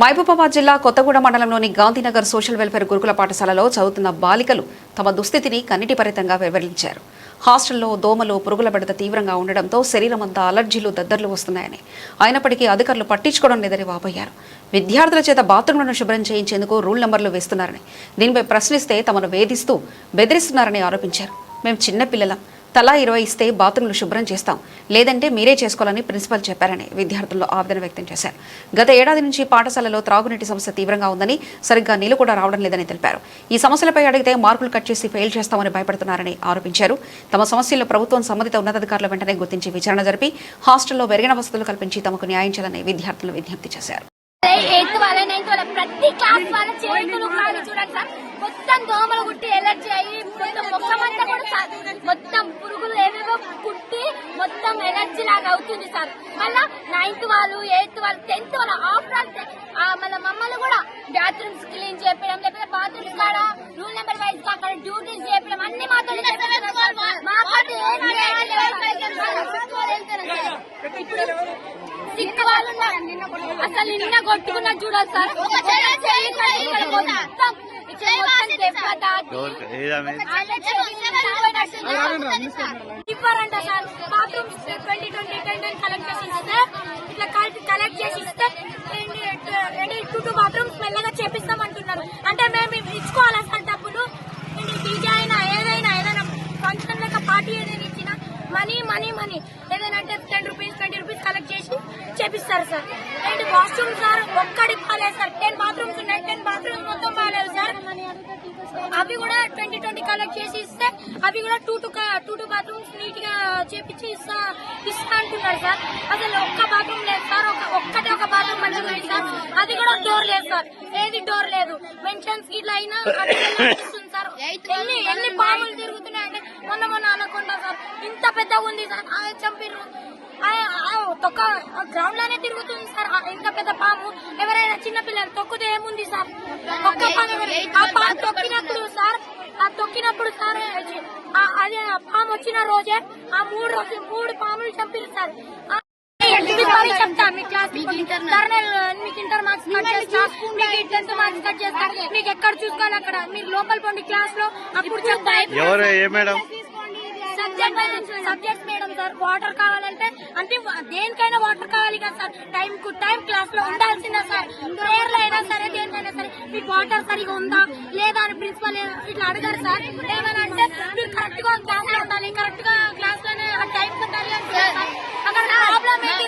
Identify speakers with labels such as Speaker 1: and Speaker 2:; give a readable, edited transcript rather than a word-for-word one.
Speaker 1: మహబూబాబాద్ జిల్లా కొత్తగూడ మండలంలోని Gandhinagar social welfare గురుకుల పాఠశాలలో చదువుతున్న బాలికలు తమ దుస్థితిని కన్నీటిపరితంగా వివరించారు. హాస్టల్లో దోమలు, పురుగుల బెడద తీవ్రంగా ఉండడంతో శరీరమంతా అలర్జీలు, దద్దర్లు వస్తున్నాయని, అయినప్పటికీ అధికారులు పట్టించుకోవడం లేదని వాపోయారు. విద్యార్థుల చేత బాత్రూంలను శుభ్రం చేయించేందుకు రూల్ నెంబర్లు వేస్తున్నారని, దీనిపై ప్రశ్నిస్తే తమను వేధిస్తూ బెదిరిస్తున్నారని ఆరోపించారు. మేము చిన్నపిల్లలం, తలా 20 ఇస్తే బాత్రూంలు శుభ్రం చేస్తాం, లేదంటే మీరే చేసుకోవాలని ప్రిన్సిపల్ చెప్పారని విద్యార్థుల్లో ఆవేదన వ్యక్తం చేశారు. గత ఏడాది నుంచి పాఠశాలలో త్రాగునీటి సమస్య తీవ్రంగా ఉందని, సరిగ్గా నీళ్లు కూడా రావడం లేదని తెలిపారు. ఈ సమస్యలపై అడిగితే మార్కులు కట్ చేసి ఫెయిల్ చేస్తామని భయపడుతున్నారని ఆరోపించారు. తమ సమస్యలను ప్రభుత్వం సంబంధిత ఉన్నతాధికారుల వెంటనే గుర్తించి విచారణ జరిపి హాస్టల్లో మెరుగైన వసతులు కల్పించి తమకు న్యాయం చేయాలని విద్యార్థులు విజ్ఞప్తి చేశారు.
Speaker 2: ప్రతి క్లాస్ వాళ్ళ చేతులు కాలు చూడండి సార్, మొత్తం దోమలు కుట్టి ఎలర్జీ అయ్యి మొత్తం ముఖమంతా కూడా సార్ మొత్తం పురుగులు ఏవేవో కుట్టి మొత్తం ఎలర్జీ లాగా అవుతుంది సార్. మళ్ళా 9th వాళ్ళు, 8th వాళ్ళు, 10th వాళ్ళు ఆఫ్టర్ మళ్ళీ మమ్మల్ని కూడా బాత్రూమ్స్ క్లీన్ చేయడం, లేకపోతే బాత్రూమ్స్ కాడ రూల్ నెంబర్ వైజ్ అక్కడ డ్యూటీస్ చేయడం అన్ని మాతో అసలు నిన్న కొట్టుకున్నా చూడాలి సార్. ఇవ్వరంట సార్ బాత్రూమ్స్ 2020 కలెక్ట్ చేసి ఇస్తే, ఇట్లా కలెక్ట్ చేసి ఇస్తే 2 బాత్రూమ్స్ మెల్లగా చేపిస్తామంటున్నారు. అంటే మేము ఇచ్చుకోవాలా సార్ డబ్బులు? డీజే అయినా ఏదైనా ఫంక్షన్ లేక పార్టీ ఏదైనా ఇచ్చినా మనీ ఏదైనా అంటే 10 రూపీస్ 20 రూపీస్ కలెక్ట్ చేసి చేపిస్తారు సార్. అండ్ వాష్రూమ్ సార్ ఒక్కడి బాగాలేదు సార్. 10 బాత్రూమ్స్ ఉన్నాయి, 10 బాత్రూమ్స్ మొత్తం బాగాలేదు సార్. అవి కూడా 2020 కలెక్ట్ చేసి ఇస్తే అవి కూడా 2 బాత్రూమ్స్ నీట్ గా చేపించి ఇస్తా అంటున్నారు సార్. అసలు ఒక్క బాత్రూమ్ లేదు సార్, ఒక బాత్రూమ్ మంచిగా ఉంది సార్. అది కూడా డోర్ లేదు సార్, ఏది డోర్ లేదు. మెన్షన్స్ ఇట్లా అయినా సార్. ఎన్ని పాములు తిరుగుతున్నాయంటే మొన్న అనకుండా సార్ ఇంత పెద్దగా ఉంది సార్. చంపిర్రు తొక్క గ్రౌండ్ లోనే తిరుగుతుంది సార్. ఇంత పెద్ద పాము ఎవరైనా చిన్నపిల్లలు తొక్కితే ఏముంది సార్? ఒక్క పాము తొక్కినప్పుడు సార్ అదే పాము వచ్చిన రోజే ఆ 3 పాములు చంపిరు సార్. చెప్తా మీ క్లాస్ మీకు ఇంటర్ మార్క్స్ కట్ చేస్తా, మీకు 10th మార్క్స్ కట్ చేస్తా, మీకు ఎక్కడ చూసుకోవాలి అక్కడ మీరు లోపల పోండి క్లాస్ లో. అప్పుడు చెప్తా సబ్జెక్ట్ మేడం సార్. వాటర్ కావాలంటే అంటే దేనికైనా వాటర్ కావాలి కదా సార్. టైం క్లాస్ లో ఉండాల్సిందా సార్? ప్రేయర్ లో అయినా సరే దేనికైనా సరే మీకు వాటర్ సరిగా ఉందా లేదా అని ప్రిన్సిపల్ ఇట్లా అడగారు సార్. ఏమైనా అంటే మీరు కరెక్ట్ గా క్లాస్ లో ఉండాలి, కరెక్ట్ గా క్లాస్ లోనే టైం ఉండాలి అంటే అక్కడ ప్రాబ్లం ఏంటి?